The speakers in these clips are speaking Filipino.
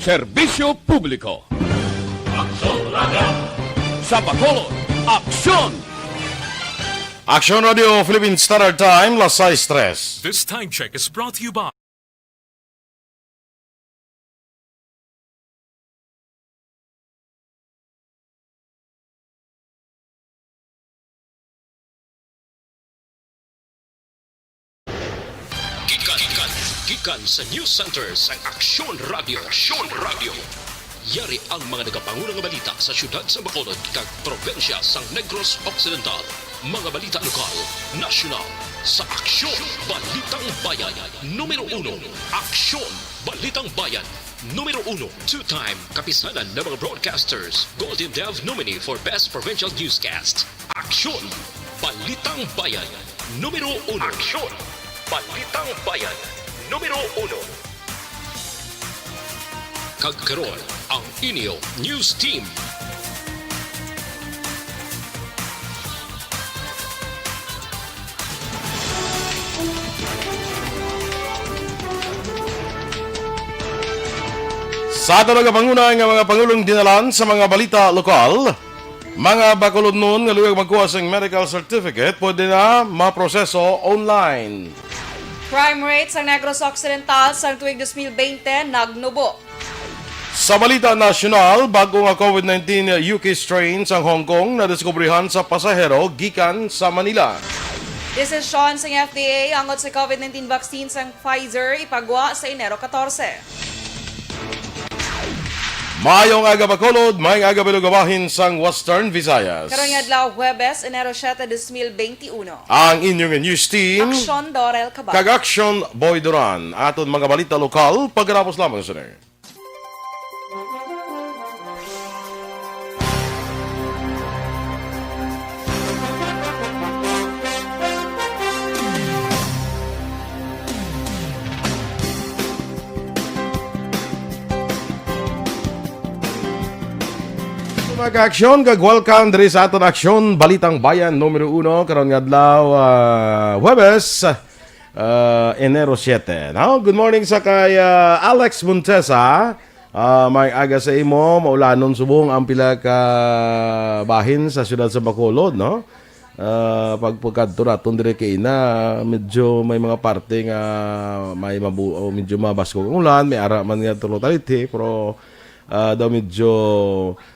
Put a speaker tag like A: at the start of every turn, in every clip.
A: Serbisyo Publiko. Aksyon Radio. Sa Bacolod, Aksyon!
B: Aksyon Radio Philippine Standard Time, las 6:03.
C: This time check is brought to you by
D: Gikan sa News Center sa Aksyon Radio. Aksyon Radio. Yari ang mga nagapangunang balita sa syudad sa Bacolod kag probensya sang Negros Occidental. Mga balita lokal, nasyonal, sa Aksyon Balitang Bayan. Numero 1, Aksyon Balitang Bayan. Numero 1, two-time kapisanan ng mga broadcasters. Golden Dev nominee for Best Provincial Newscast. Aksyon Balitang Bayan. Numero 1. Aksyon Balitang Bayan. Numero 1. Kagkaroon ang inyo News Team.
B: Sa talaga panguna ng mga Pangulong dinalan sa mga balita lokal, mga Bacolod noon nga luyag magkuha sa medical certificate, pwede na maproseso online.
E: Crime rate sa Negros Occidental sa tuwing 2020 nagnubo.
B: Sa balita nasyonal, bago nga COVID-19 UK strain sa Hong Kong na diskubrihan sa pasahero gikan sa Manila.
E: Desisyon sa FDA angot sa COVID-19 vaccine sa Pfizer ipagwa sa Enero 14.
B: Mayong aga Bacolod, mayong aga bilugabahin sang Western Visayas.
E: Karong adlaw Huwebes, Enero 7, 2021.
B: Ang inyong news team,
E: Aksyon Dorel Kabal.
B: kag Aksyon BoyDuran. Aton mga balita lokal, pagkatapos lamang sa nir. Mga aksyon, kag welcome diri sa aton Aksyon Balitang Bayan numero 1 karon nga adlaw Huwebes, Enero 7. Now, good morning sa kay Alex Montesa. May aga sa imo, maulanon subong ang pila ka bahin sa siyudad sa Bacolod, no? Pagpagkadto naton dire kay ina, medyo may mga parte nga may medyo mabasko ang ulan, may ara man nga tulotaliti, pero daw medyo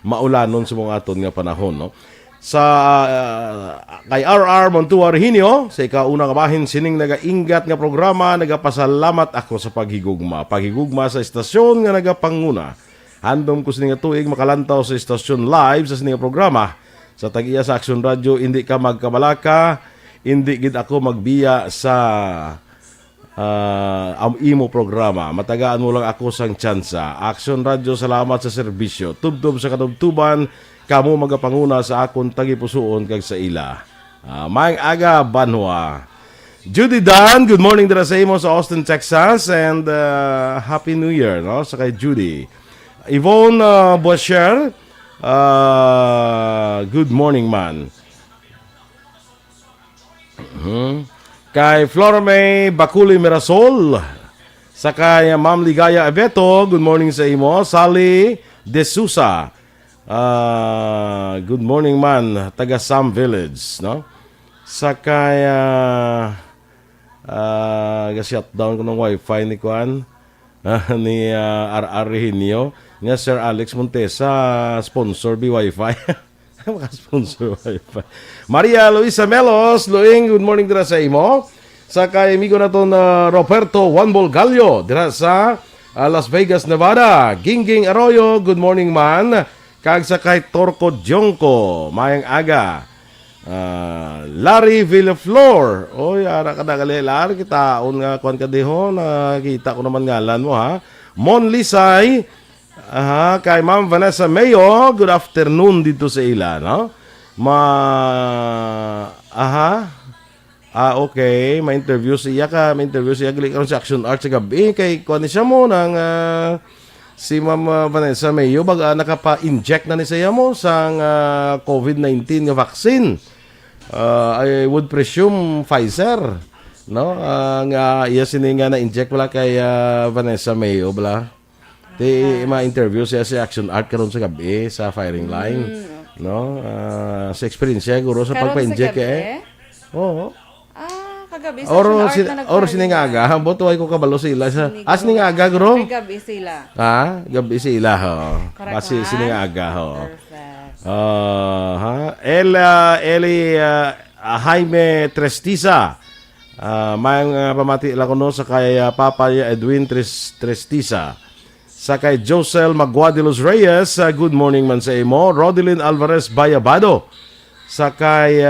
B: maulanon sa mga aton nga panahon, no? Sa kay RR Montua Rehinio, sa ikauna nga bahin sining nagaingat nga programa, nagapasalamat ako sa paghigugma sa istasyon nga nagapanguna. Handom ko sining nga tuig makalantaw sa istasyon live sa sining nga programa. Sa tag-iya sa Aksyon Radio, hindi ka magkabalaka, hindi gid ako magbiya sa ang imo programa. Matagaan mo lang ako sang tsansa. Aksyon Radio, salamat sa serbisyo. Tubtob sa katubtuban, kamo magapanguna sa akong tagipusoon kag sa ila. Maayong aga, Banwa. Judy Dan, good morning dira sa imo sa Austin, Texas, and Happy New Year, no? Sa kay Judy. Yvonne Boisher, good morning, man. Kay Flora May Bakuli Mirasol, sa kay Ma'am Ligaya Abeto, good morning sa imo. Sally De Sousa, good morning man, taga Sam Village, no? Sa kay shutdown ko ng wifi ni Kuan, ni RR Rehinio, nga Sir Alex Montesa, sponsor bi wifi. Maka-sponsor wifi. Maria Luisa Melos, Luing, good morning dira sa imo. Sa kay amigo na to na Roberto Juan Bolgallo dira sa Las Vegas, Nevada. Gingging Arroyo, good morning man. Kag sa kay Torco Jonko, mayang aga. Larry Villaflor, oy, ara ka na kalilar, kitaon nga kuan ka deho, nakita ko naman ngalan mo ha. Mon Lisay, kay Ma'am Vanessa Mayo, good afternoon dito sa ila, no? Okay, ma-interview siya gali karon sa Action Arts sa gabi kay kuan siya mo nang si Ma'am Vanessa Mayo baga nakapa-inject na ni siya mo sang COVID-19 nga vaccine. I would presume Pfizer, no? Nga iya sini nga na-inject wala kay Vanessa Mayo bala. ma-interview siya si Action Art karon sa gabi sa firing line. No? Sa experience siya, guro sa
E: Karon
B: pagpa-inject
E: gabi?
B: Oo.
E: Kagabi sa
B: Oro
E: Action Art na
B: oro siningaga, hambot way ko kabalo sila sa siningaga guro.
E: May gabi sila.
B: Gabi sila ho.
E: Correct,
B: Kasi
E: ha?
B: siningaga ho.
E: Perfect.
B: Eli Jaime Trestiza. May pamati lang ko no sa kay Papa Edwin Trestiza. Sa kay Josel Maguadilos Reyes, good morning man sa imo. Rodelyn Alvarez Bayabado. Sa kay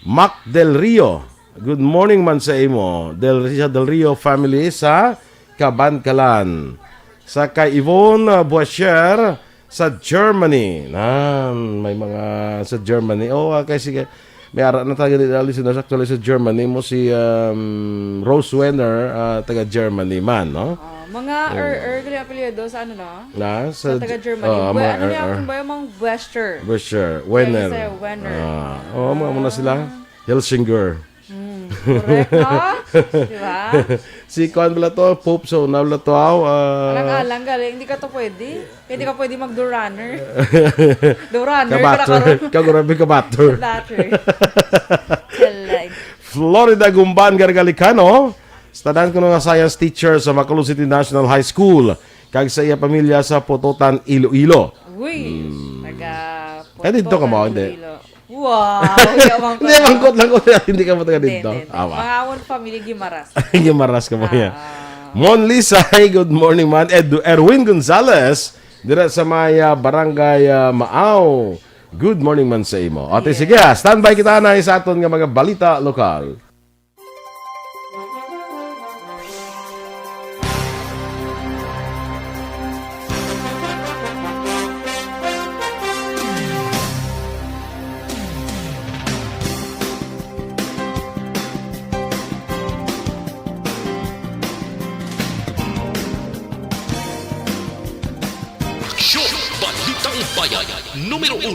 B: Mac Del Rio, good morning man sa imo. Del Rio family sa Kabankalan. Sa kay Yvonne Boischer sa Germany. May mga sa Germany. Kay sige. May ara na tayo dito actually sa Germany mo si Rose Wenner, taga Germany man, no?
E: Mga gali apelyido sa ano no?
B: Sa
E: taga Germany. Ano niya kung ba yung mga
B: Boischer, Wenner. Mga muna sila. Helsinger.
E: Correct, no? Diba?
B: Si Kwan bala to, Pope so na bala to.
E: Alang galing, hindi ka to pwede. Hindi ka pwede mag-do-runner. Do-runner ka na karon.
B: Kagurabi ka batter. Florida Gumban Gargalicano. Stadan ko nga science teacher sa Bacolod City National High School. Kag sa iya pamilya sa Pototan, Iloilo.
E: Uy,
B: dito ka mo, hindi.
E: Wow!
B: Hindi, mangkot lang ko. Hindi ka mo taga dito.
E: Mga awon family, Gimaras.
B: Gimaras ka mo yan. Mon Lisay, good morning man. Erwin Gonzalez, dira sa Maya, Barangay Maaw. Good morning man sa imo. Ate, sige, standby kita na sa aton nga mga balita lokal.
D: Aksyon! Balitang Bayan, Numero 1.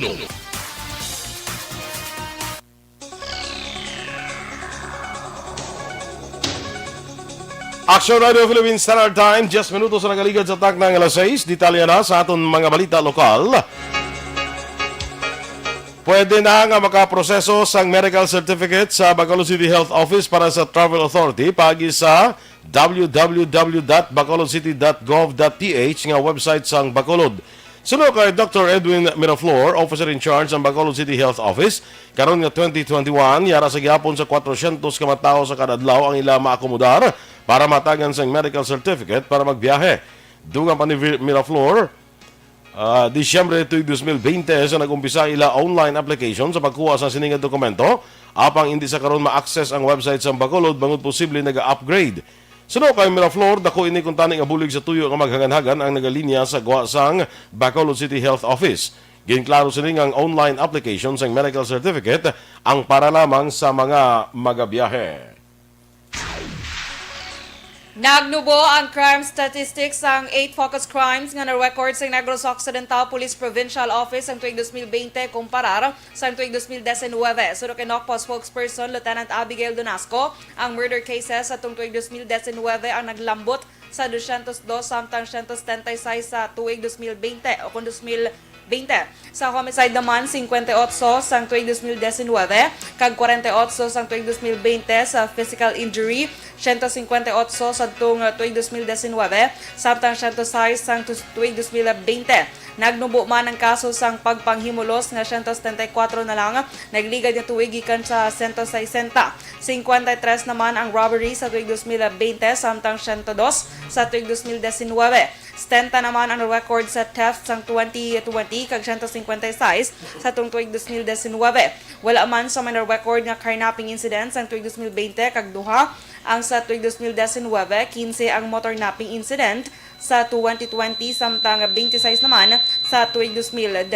B: Aksyon Radio Philippines Standard Time, just minutos na nagaligad sa tak ng alas 6. Detalya na sa aton mga balita lokal. Pwede na nga makaproseso sang medical certificate sa Bacolod City Health Office para sa Travel Authority pagi sa www.bacolodcity.gov.ph nga website sang Bacolod. Suno kay Dr. Edwin Miraflor, Officer in Charge ng Bacolod City Health Office, karon nga 2021, yara sa gihapon sa 400 ka matawo sa kada adlaw ang ila maakomodar para matagan sang medical certificate para magbiyahe. Dugang pa ni Miraflor, Disyembre 2020 sa nag-umpisa ila online application sa pagkuha sa siningad dokumento, apang hindi sa karon ma-access ang website sa Bacolod bangod posible naga-upgrade. Suno kay Miraflor, dako ini kung tani nga bulig sa tuyo nga maghagan-hagan ang nagalinya sa guwasang Bacolod City Health Office. Ginklaro sining ang online application sa medical certificate ang para lamang sa mga magabiyahe.
E: Nagnubo ang crime statistics ang 8 focus crimes nga na-record sa Negros Occidental Police Provincial Office ang tuig 2020 kumparar sa tuig 2019. Suno kay NOCPO spokesperson Lieutenant Abigail Donasco, ang murder cases sa tuig 2019 ang naglambot sa 202 samtang 176 sa tuig 2020 o kung 2020. Sa homicide naman, 58 sang tuig 2019, kag 48 sang tuig 2020 sa physical injury, 158 sa tuig 2019, samtang 106 sang tuig 2020. Nagnubo man ang kaso sang pagpanghimulos nga 174 na lang, nagligad nga tuig gikan sa 160. 53 naman ang robbery sa tuig 2020, samtang 102 sa tuig 2019. 70 naman ang record sa theft sang 2020 kag 156 sa tuig 2019. Wala man sa minor record nga carnapping incidents sang tuig 2020 kag duha ang sa tuig 2019, 15 ang motor napping incident sa 2020 samtang 26 naman sa tuig 2019.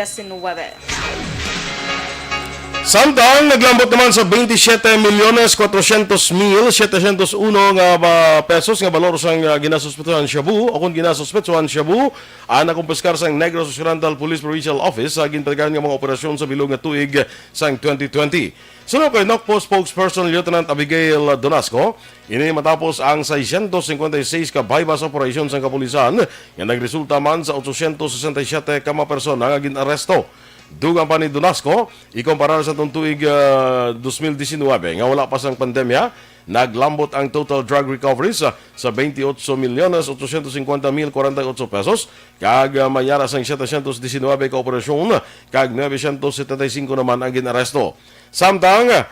B: Samtang naglambot naman sa 27,400,701 nga pesos nga balor sang ginasuspetsuhan Shabu o kung ginasuspetsuhan Shabu ang nakumpiskar sang Negros Occidental Police Provincial Office sa ginpatigan nga mga operasyon sa bilog nga tuig sang 2020. Sunod kay NOCPO spokesperson Lieutenant Abigail Donasco, ini matapos ang 656 ka bypass operation sang kapulisan nga nagresulta man sa 867 ka mga persona nga ginaresto. Dugang pa ni Donasco, ikumparar sa tuig 2019 nga wala pa sang pandemya, naglambot ang total drug recoveries sa 28,850,048 pesos, kag mayara sang 719 ka operasyon, kag 975 naman ang ginaresto. Samtang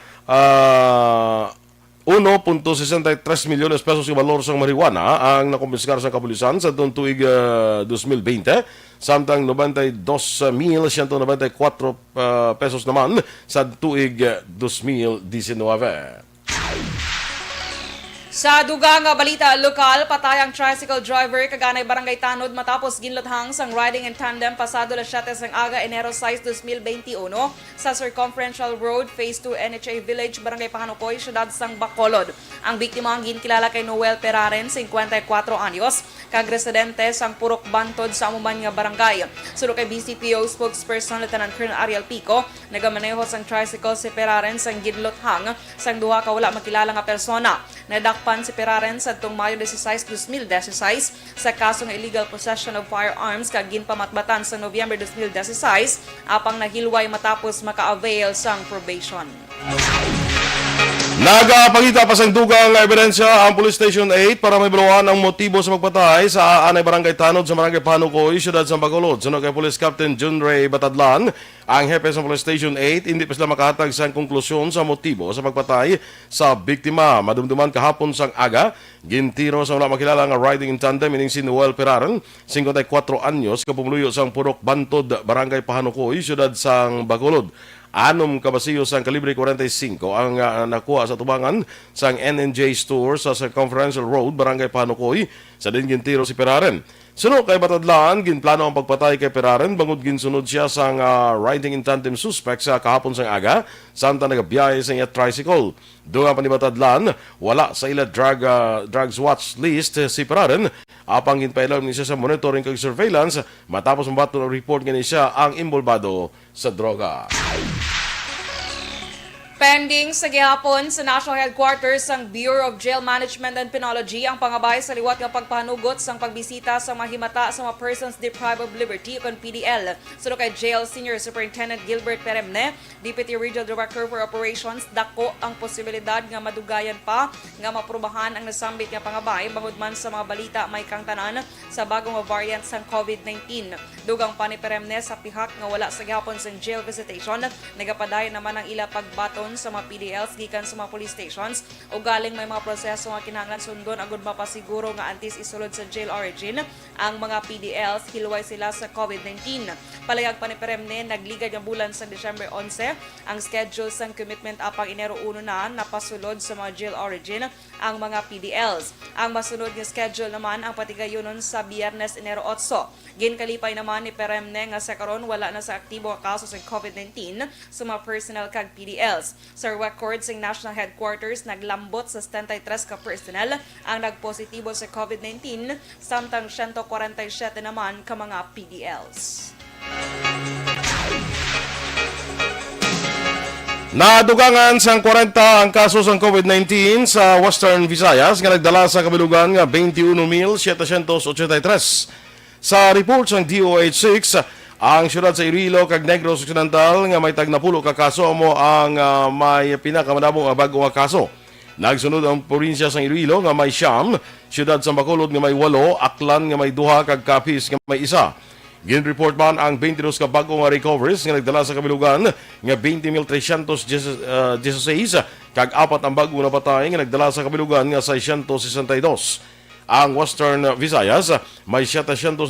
B: 1.63 milyones pesos yung valor sa marijuana ang nakumpiskar sa kapulisan sa tuig 2020, samtang 92,194 pesos naman sa tuig 2019.
E: Sa dugang nga balita lokal, patay ang tricycle driver kaganay barangay Tanod matapos ginlothang sang riding in tandem pasado las 7 sang aga Enero 6, 2021 sa Circumferential Road, Phase 2 NHA Village, Barangay Pahanukoy, Syudad sang Bacolod. Ang biktima ang ginkilala kay Noel Peraren, 54 anyos, kag residente sang Purok Bantod sa amuman nga barangay. Sulo kay BCPO spokesperson Lieutenant Colonel Ariel Pico, nagamaneho sang tricycle si Peraren sang ginlothang sang duha ka wala makilala nga persona. Nadakpan si Peraren sa Mayo 16, 2016 sa kasong illegal possession of firearms kag ginpamatbatan sa Nobyembre 2016 apang nahilway matapos maka-avail sang probation.
B: Nagapangita pa sang dugang ebidensya ang Police Station 8 para may baluan ang motibo sa pagpatay sa aanay Barangay Tanod sa Barangay Pahanukoy, Syudad sa Bacolod. Sunod kay Police Captain John Ray Batadlan, ang hepe sa Police Station 8, hindi pa sila makahatag sa konklusyon sa motibo sa pagpatay sa biktima. Madumduman kahapon sang aga, gintiro sa wala makilala nga riding in tandem ining si Noel Peraren, 54 anyos, kapumuluyo sang Purok Bantod, Barangay Pahanukoy, Syudad sang Bacolod. 6 kabasiyo sang kalibre 45 ang nakuha sa tubangan sang NNJ store sa Circumferential Road, Barangay Pahanukoy, sa din gintiro si Peraren. Sunod kay Batadlaan, ginplano ang pagpatay kay Peraren bangod ginsunod siya sang riding in tandem suspect sa kahapon sang aga, samtang nagabiyahe sa iya tricycle. Doon pa ni Batadlaan, wala sa ila drugs watch list si Peraren, apang ginpailaw ni siya sa monitoring kag surveillance matapos mabato ng report nga ni siya ang imbolbado sa droga.
E: Pending sa gihapon sa National Headquarters ng Bureau of Jail Management and Penology ang pangabay sa liwat nga pagpahanugot sang pagbisita sa mahimata sa mga persons deprived of liberty o PDL. Suno kay Jail Senior Superintendent Gilbert Peremne, Deputy Regional Director for Operations, dako ang posibilidad nga madugayan pa nga maprubahan ang nasambit nga pangabay bangod man sa mga balita may kangtanan sa bagong variant sang COVID-19. Dugang pa ni Peremne sa pihak nga wala sa gihapon sang jail visitation, nagapaday naman ang ila pagbaton sa mga PDLs gikan sa mga police stations o galing may mga proseso nga kinahanglan sundon agud mapasiguro nga antis isulod sa jail origin ang mga PDLs hilway sila sa COVID-19. Palayag pa ni Peremne, nagligad nga bulan sa December 11 ang schedule sang commitment apang Enero 1 na napasulod sa mga jail origin ang mga PDLs. Ang masunod nga schedule naman ang patigayonon sa Biyernes Enero 8. Ginkalipay naman ni Peremne nga sa karon wala na sa aktibo nga kaso sa COVID-19 sa mga personnel kag PDLs. Sa record sa National Headquarters, naglambot sa 73 ka personnel ang nagpositibo sa COVID-19, samtang 147 naman ka mga PDLs.
B: Nadugangan sang 40 ang kaso sang COVID-19 sa Western Visayas nga nagdala sa kabilugan nga 21,783. Sa report sang DOH-6, ang syudad sa Iloilo kag Negros Occidental nga may tagnapulo ka kaso mo ang may pinakamadamong bago nga kaso. Nagsunod ang probinsya sa Iloilo nga may siyam, syudad sa Bacolod nga may 8, Aklan nga may 2 kag Capiz nga may 1. Gin-report man ang 22 ka bago nga recoveries nga nagdala sa kabilugan nga 20,316 kag 4 ang bago na patay nga nagdala sa kabilugan nga 662. Ang Western Visayas may 799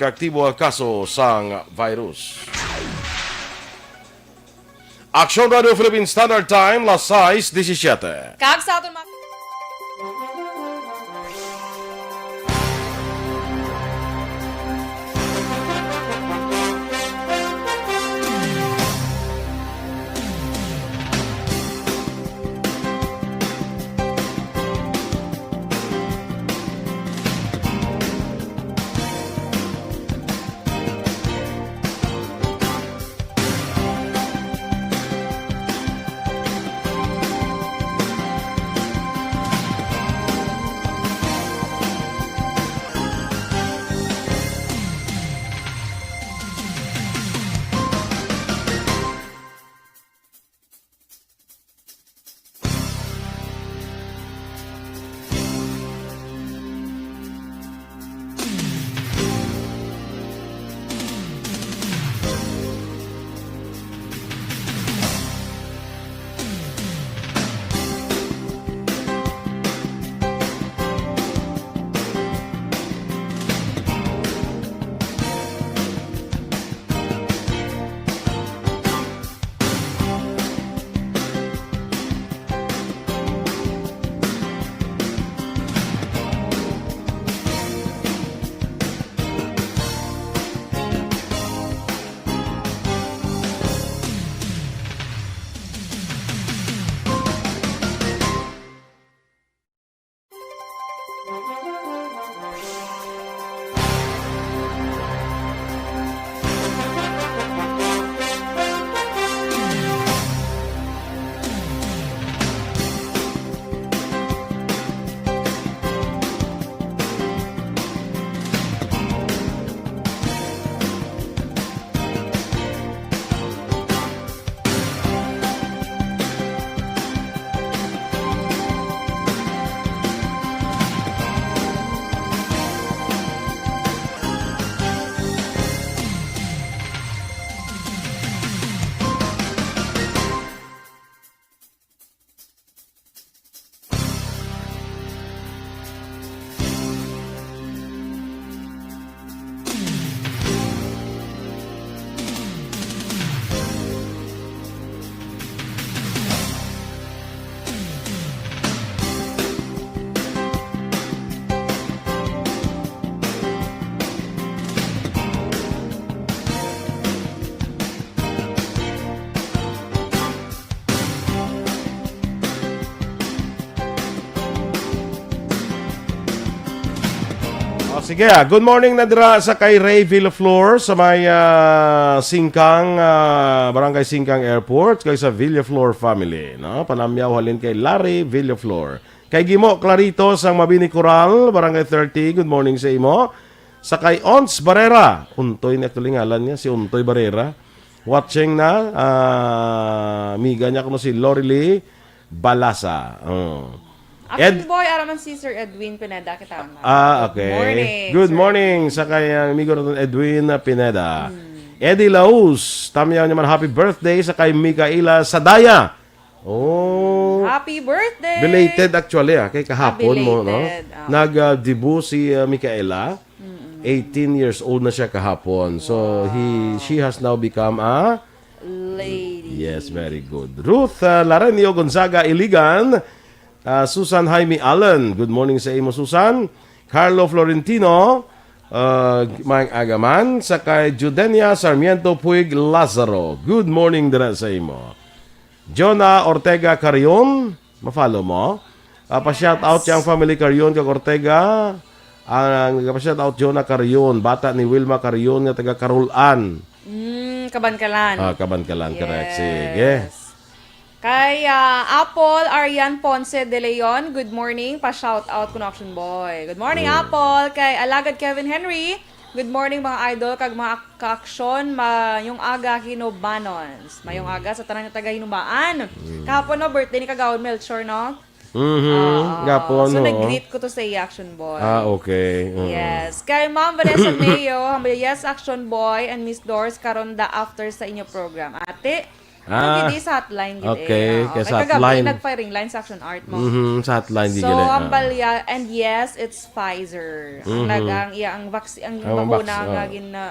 B: ka aktibo nga kaso sang virus. Aksyon Radio Philippine Standard Time, las 6:17.
E: Kag sa aton mga
B: Sige, good morning na dira sa kay Ray Villaflor sa may Singkang, Barangay Singkang Airport, kay sa Villaflor family. No? Panamyaw halin kay Larry Villaflor. Kay Gimo Clarito sa Mabini Coral, Barangay 30, good morning sa imo. Sa kay Ons Barrera, Untoy na tulingalan niya, si Untoy Barrera. Watching na, miga niya kuno si Lorely Balasa.
E: Action boy, araman si Sir Edwin Pineda kita.
B: Okay.
E: Morning,
B: Good
E: sir.
B: morning sa kay amigo natin Edwin Pineda. Eddie Laus, tamiyaw naman happy birthday sa kay Mikaela Sadaya. Oh,
E: Happy birthday!
B: belated actually kay kahapon mo, no?
E: Belated,
B: Nag-debut si Mikaela. 18 years old na siya kahapon. So she has now become a
E: Lady.
B: yes, very good. Ruth Larenio Gonzaga Iligan. Susan Jaime Allen, good morning sa imo Susan. Carlo Florentino, Mang Agaman, sa kay Judenia Sarmiento Puig Lazaro, good morning dira sa imo. Jonah Ortega Carion, ma-follow mo. Pa-shout out yung family Carion kag Ortega. Pa-shout out Jonah Carion, bata ni Wilma Carion nga taga Carolan.
E: Kabankalan.
B: Kabankalan, correct.
E: Yes.
B: Sige.
E: Kay Apple Arian Ponce de Leon, good morning. Pa-shout out ko na Action Boy. Good morning, Apple. Kay Alagad Kevin Henry, good morning mga idol. Kag mga ka-aksyon, mayong aga hinubanons. Mayong aga sa tanan nga taga hinubaan. Kahapon no, birthday ni Kagawad Melchor, no?
B: Gapon,
E: So,
B: no?
E: nag-greet ko to sa Action Boy.
B: Okay.
E: Yes. Kay Ma'am Vanessa Mayo, yes, Action Boy, and Miss Doris karonda after sa inyo program. Ate, hindi sa hotline gid
B: okay, kay sa
E: kagabi
B: hotline.
E: nag-firing line sa Action Art mo.
B: Sa hotline di
E: So,
B: gila.
E: ang balya, and yes, it's Pfizer. Ang lagang iya ang vaccine, ang
B: Ang
E: bakuna
B: vax-
E: nga gin na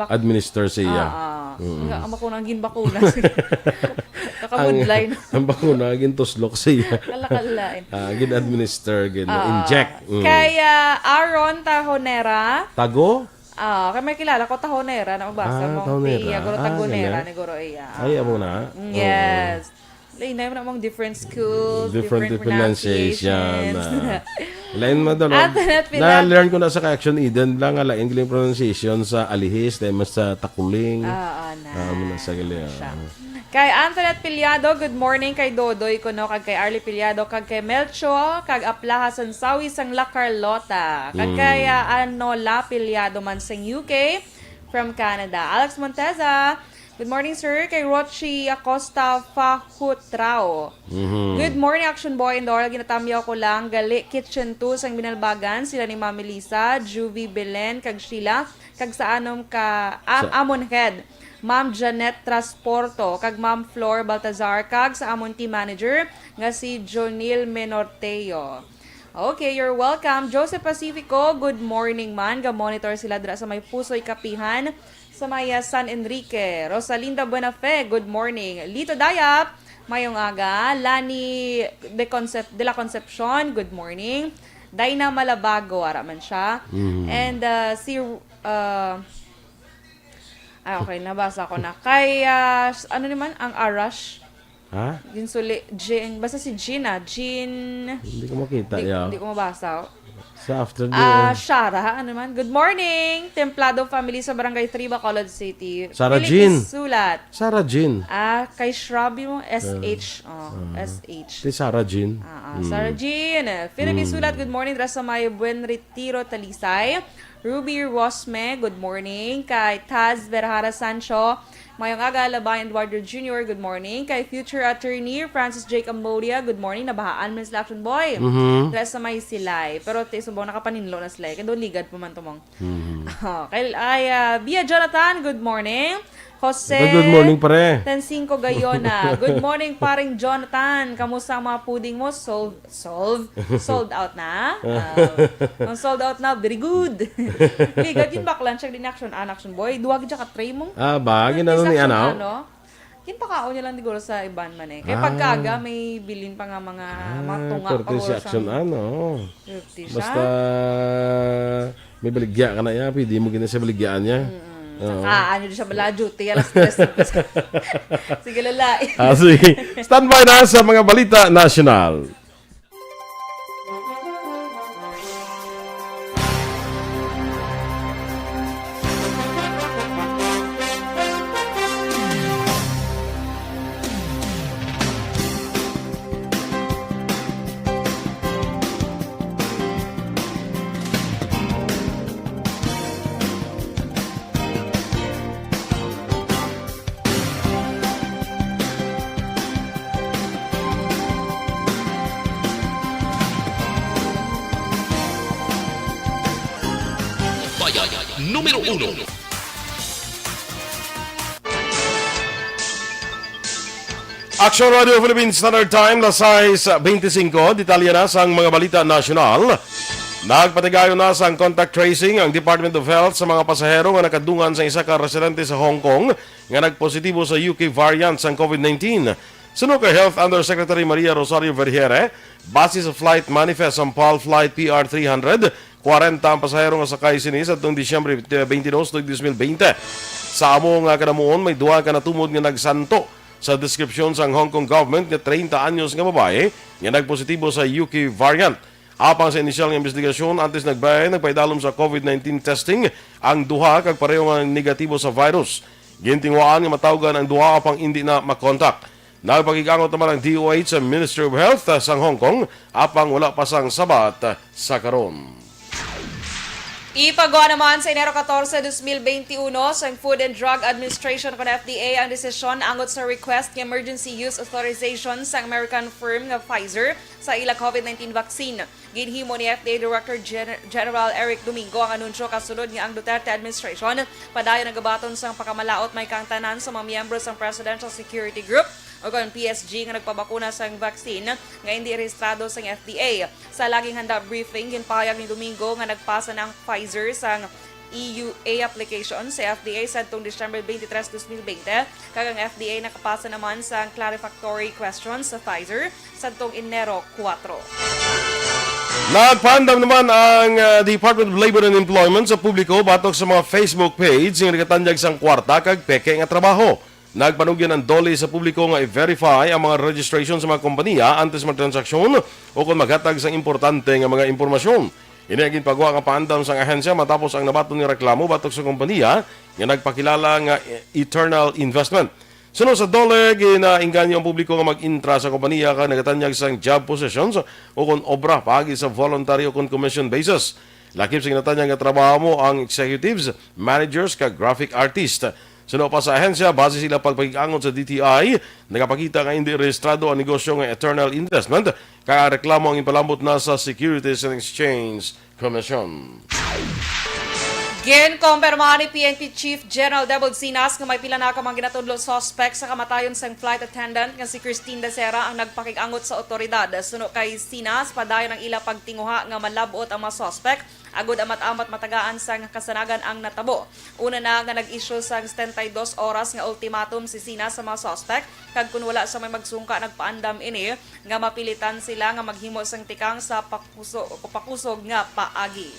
B: Administer siya.
E: ang bakuna ang gin bakuna. Kakamudline.
B: Ang bakuna, gintuslok siya.
E: Kalakalain.
B: Gin-administer, gin-inject.
E: Kay Aaron Tahonera,
B: Tago?
E: kay may kilala ko Tahonera na magbasa mo.
B: Tahonera.
E: Guro Tagonera
B: Ganyan.
E: ni Guro iya.
B: Ay, amo na.
E: Yes. Lain na namang different schools,
B: Different
E: pronunciations.
B: Lain mo doon.
E: At
B: Na-learn ko na sa Action Eden lang, ala English pronunciation sa Alihis, dahil mas sa Takuling. Muna sa gali.
E: Kay Antoinette Piliado, good morning kay Dodoy kuno kag kay Arlie Piliado kag kay Melcho kag Aplaha Sansawi sang La Carlota kag kay Anola Piliado man sang UK from Canada. Alex Monteza, good morning sir. Kay Rochi Acosta Fahutrao, good morning Action Boy and Dorel. Ginatamyaw ko lang gali Kitchen 2 sang Binalbagan sila ni Mami Lisa, Juvie Belen kag Sheila kag sa anom ka Amon Head, Ma'am Janet Transporto, kag Ma'am Flor Baltazar, kag sa amon team manager nga si Jonil Menorteo. Okay, you're welcome. Joseph Pacifico, good morning man. Ga-monitor sila dira sa may Pusoy Kapihan sa may San Enrique. Rosalinda Buenafe, good morning. Lito Dayap, mayong aga. Lani de la Concepcion, good morning. Dayna Malabago, ara man siya. And si okay, nabasa ko na. Kay, ano naman, ang Arash.
B: Ha?
E: Ginsuli, Jean, basta si Gina. Jean,
B: Hindi ko makita.
E: hindi ko mabasa.
B: Sa after
E: Shara, ano naman. Good morning, Templado family sa Barangay 3, Bacolod City.
B: Sarah
E: Philip
B: Jean.
E: Isulat.
B: Sarah Jean.
E: Kay Shrubby mo, SH. SH.
B: Si Sarah Jean.
E: Sarah Jean. Philip Isulat, good morning. Dra sa may Buen Retiro, Talisay. Ruby Rosme, good morning. Kay Taz Verhara Sancho, mayong aga. Bayan Eduardo Jr., good morning. Kay future attorney Francis J. Cambodia, good morning. Nabahaan man sila Action Boy. Dress sa may silay. Pero subaw nakapaninlo na sila. Kaya doon ligad pa man tumong. Kay Bia Jonathan, good morning. Jose
B: Good morning, pare.
E: Tensinko Gayona, good morning paring Jonathan. Kamusta ang mga pudding mo? Sold out na? Ang sold out na, very good. Ligad yung baklan siya din action boy. Duwag dyan ka tray mo.
B: Bagay na ni ano?
E: Kinpakao niya lang diguro sa iban man eh. Kaya pagkaga may bilin pa nga mga tunga pa.
B: Courtesy Action, ano? Basta
E: Basta
B: may baligya ka na yan. Pwede mo gina sa baligyaan niya.
E: ano siya bala duty. Alas 3. Sige lalai.
B: Sige. Standby na sa mga balita national.
D: Bayan, Numero 1.
B: Aksyon Radio Philippines Standard Time, las 6:25, detalye na sa mga balita nasyonal. Nagpatigayon na sa contact tracing ang Department of Health sa mga pasahero nga nakadungan sa isa ka residente sa Hong Kong nga nagpositibo sa UK variant sa COVID-19. Sunod kay Health Undersecretary Maria Rosario Vergere, base sa flight manifest ang PAL Flight PR300, 40 ang pasahero nga sakay sini sa Disyembre 22, 2020. Sa amo nga kanamuon, may duha ka natumod nga nagsanto sa description sa Hong Kong government nga 30 anyos nga babae nga nagpositibo sa UK variant. Apang sa inisyal nga investigasyon, antes nagpaidalom sa COVID-19 testing ang duha kag pareho nga negatibo sa virus. Gintingwaan nga matawgan ang duha apang hindi na makontak. Nagpagigangot naman ang DOH sa Ministry of Health sa Hong Kong apang wala pa sang sabat sa karon.
E: Ipagawa naman sa Enero 14, 2021 sa Food and Drug Administration ng FDA ang desisyon angot sa request ng emergency use authorization sa American firm ng Pfizer sa ila COVID-19 vaccine. Ginhimo ni FDA Director General Eric Domingo ang anunsyo kasunod nga ang Duterte administration padayon ang gabaton sa pakamalaot may kangtanan sa mga miyembro sa Presidential Security Group o kung PSG nga nagpabakuna sa vaccine nga hindi rehistrado sa FDA. Sa laging handa briefing, ginpahayag ni Domingo nga nagpasa ng Pfizer sa EUA application sa FDA sa itong December 23, 2020. Kagang FDA nakapasa naman sa clarificatory questions sa Pfizer sa itong Enero 4.
B: Nagpaandam naman ang Department of Labor and Employment sa publiko batok sa mga Facebook page nga nagatanjag sang kwarta kag peke nga trabaho. Nagpanugyan ang dole sa publiko nga i-verify ang mga registration sa mga kompanya antes magtransaksyon o kung maghatag sa importante nga mga impormasyon. Inagin pagwa nga paandam sa ahensya matapos ang nabaton ni reklamo batok sa kompanya nga nagpakilala nga Eternal Investment. Sunod sa dole, ginainganyo ang publiko nga mag-intra sa kompanya kag nagatanyag sang job positions o kung obra pagi sa voluntary o kung commission basis. Lakip sa ginatanyag nga trabaho mo ang executives, managers kag graphic artist. Sunod pa sa ahensya, base sila pagpagigangon sa DTI, nakapakita nga hindi rehistrado ang negosyo ng Eternal Investment, kaya reklamo ang impalambot na sa Securities and Exchange Commission.
E: Ginkompirma ni PNP Chief General Debod Sinas nga may pila na ka mga ginatudlo suspect sa kamatayon sang flight attendant nga si Christine Dacera ang nagpakigangot sa otoridad. Suno kay Sinas, padayon ang ila pagtinguha nga malabot ang mga suspect agud amat-amat matagaan sang kasanagan ang natabo. Una na nga nag-issue sang 72 oras nga ultimatum si Sinas sa mga suspect kag kun wala sa may magsungka nagpaandam ini nga mapilitan sila nga maghimo sang tikang sa pakusog nga paagi.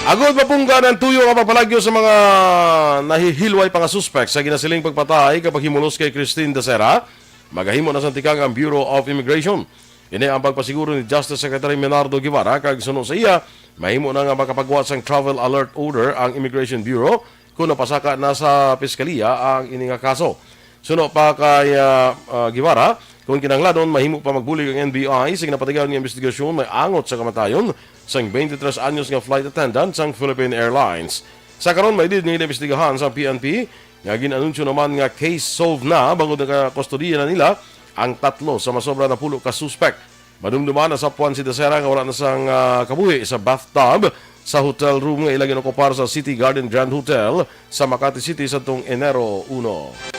B: Agod mapungga ng tuyo nga pagpalagyo sa mga nahihilway pa nga suspect sa ginasiling pagpatay kapag himulos kay Christine Dacera, magahimo na sa tikang ang Bureau of Immigration. Ini ang pagpasiguro ni Justice Secretary Menardo Guevara kag sunod sa iya, mahimo na nga makapagwa sang travel alert order ang Immigration Bureau kung napasaka na sa Piskaliya ang ini nga kaso. Sunod pa kay Guevara, kung kinanglanon, mahimo pa magbulig ang NBI sa ginapatigaw ng investigasyon may angot sa kamatayon sang 23 anyos nga flight attendant sang Philippine Airlines. Sa karon may did nga inimbestigahan sa PNP nga ginanunsyo naman nga case solved na bago nakakustodiya na nila ang tatlo sa masobra na pulo ka suspect. Madumduman na sapuan si Dacera nga wala na sang kabuhi sa bathtub sa hotel room nga ilagin okupar sa City Garden Grand Hotel sa Makati City sa tong Enero 1.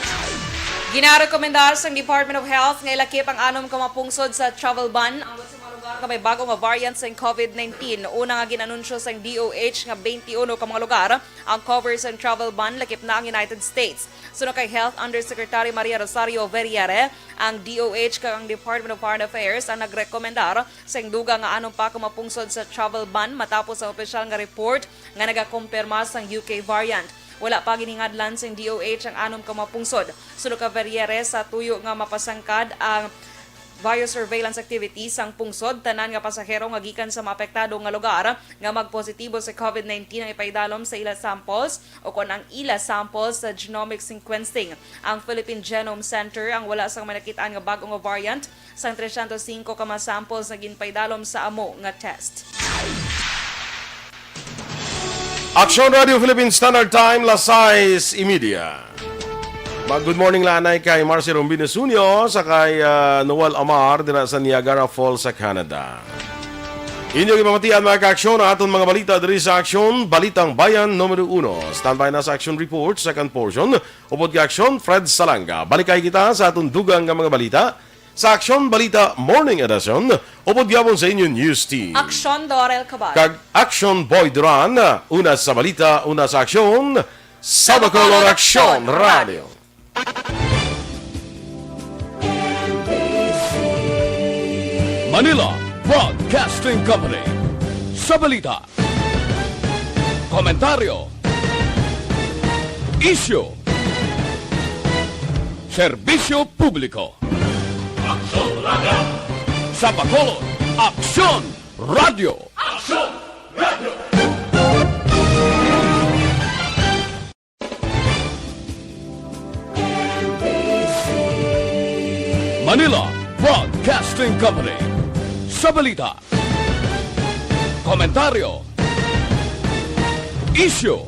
E: Ginarekomendar sa Department of Health nga ilakip ang anom ka mapungsod sa travel ban ang sa mga lugar nga may bagong nga variant sa COVID-19. Una nga ginanunsyo sa DOH nga 21 ka mga lugar ang cover sa travel ban lakip na ang United States. Sunod kay Health Undersecretary Maria Rosario Vergere, ang DOH kag ang Department of Foreign Affairs ang nagrekomendar sa duga nga anom pa ka mapungsod sa travel ban matapos ang opisyal nga report nga nagakumpirma sa UK variant. Wala pa giningadlan sa DOH ang anom ka mapungsod. Sunod ka Vergere sa tuyo nga mapasangkad ang biosurveillance activities sang pungsod, tanan nga pasahero nga gikan sa maapektado nga lugar nga magpositibo sa COVID-19 ang ipaidalom sa ila samples o kon ang ila samples sa genomic sequencing. Ang Philippine Genome Center ang wala sang manakitaan nga bagong variant sang 305 ka mga samples na ginpaidalom sa amo nga test.
B: Aksyon Radio Philippines Standard Time, las 6:30. Good morning lanay kay Marcy Rombino Sunyo sa kay Noel Amar dira sa Niagara Falls sa Canada. Inyong ipamatian mga ka-aksyon ang aton mga balita diri sa Aksyon, Balitang Bayan Numero 1. Standby na sa Action Report, second portion. Upod ka-aksyon, Fred Salanga. Balikay kita sa aton dugang nga mga balita sa Aksyon Balita Morning Edition. Upod gyapon sa inyong news team.
E: Aksyon Dorel Kabal.
B: Kag Aksyon BoyDuran, una sa balita, una sa aksyon, sa Bacolod Aksyon Radio.
A: Manila Broadcasting Company. Sa balita, komentaryo, issue, serbisyo publiko. Aksyon Radio. Sa Bacolod, Aksyon Radio. Aksyon Radio. Manila Broadcasting Company. Sa balita, komentaryo, issue,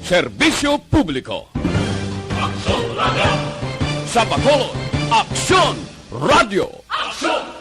A: serbisyo publiko. Aksyon Radio. Sa Bacolod, Aksyon Radio. Aksyon